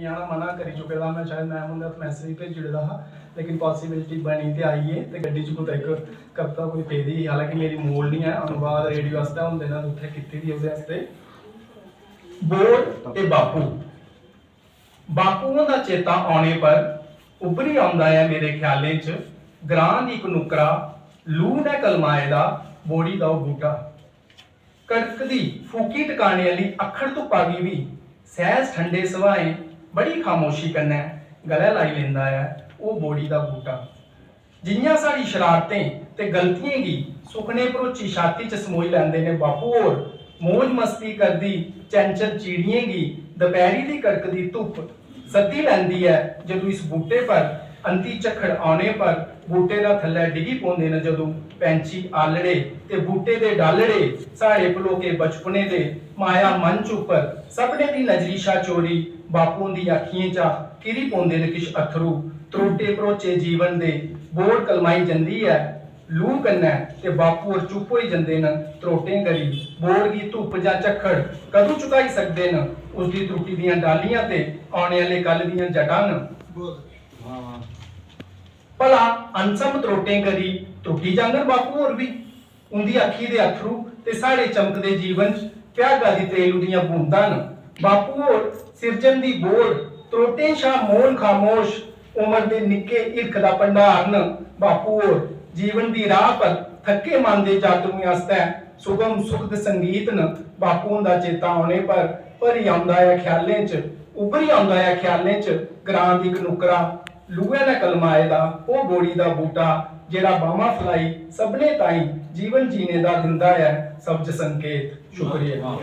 नहीं आना मना करी चुके दा मैं शायद मैं उन्हें मैसेज भी भेजी ओड़े दा हा लेकिन पॉसिबिलिटी बनी ते आई है ते गड्डी च कुतै इक कविता कोई पेदी ही हालांकि मेरी मूल नहीं है अनुवाद रेडियो आस्तै हुंदे ने उत्थे कीती दी उसदे आस्तै बोर्ड ते बापू बापूओं दा चेता आने पर उभरी आउंदा है मेरे ख्यालें च ग्रां दी इक नुकरा लू ने कलमाए दा बोड़ी दा बूटा कड़कदी फूकी टकाने वाली अखड़ धुप्पा गी भी सहज ठंडे सवाएं बड़ी खामोशी कन्नै गले लाई लेंदा है वो बोड़ी दा बूटा जियां साड़ी शरारतें ते गलतियां गी सुखने भरोची छाती च समोई लैंदे ने बापू होर मौज मस्ती करदी चंचल चिड़ियें गी दपैरी दी कड़कदी धुप्प सद्दी लैंदी है जदों इस बूटे पर अंती झक्खड़ आने पर बूटे दा थल्ले डिगी पौंदे न जदों पैंछी आलड़े ते बूटे दे डालड़े साढ़े भलोके बचपने दे माया मंच उपर सपने दी नजरीशा चोरी बापू दी अखियें चा किरी पौंदे न किश अथरू त्रोटे भरोचे जीवन दे बोड़ कलमाई जंदी है लू कन्नै ते बापू होर चुप होई जंदे न त्रोटें करी बोड़ गी धुप्प जां झक्खड़ कदूं चुकाई सकदे न उसदी त्रुट्टी दियां डालियां ते आने आह्ले कल दियां जटां न भला अनसम त्रोटें करी त्रुटी जांगन बापू होर भी उंदी अखी दे अथरू ते साढ़े चमकदे जीवन च भ्यागा दी त्रेलू दियां बूंदां न बापू होर सिरजन दी बोड़ त्रोटें शा मौन खामोश उमर दे निक्के हिरख दा भंडार न बापू होर जीवन दी राह पर थक्के मन दे जातरुएं आस्तै सुगम सुखद संगीत न बापू दा चेता आने पर भरी आंदा है ख्यालें च उभरी आंदा है ख्यालें च ग्रां दी इक नुकरा लूए ने कलमाए दा ओ बोड़ी दा बूटा जेड़ा बामा फलाई सबने ताई जीवन जीने दा दिंदा है सब्ज संकेत शुक्रिया।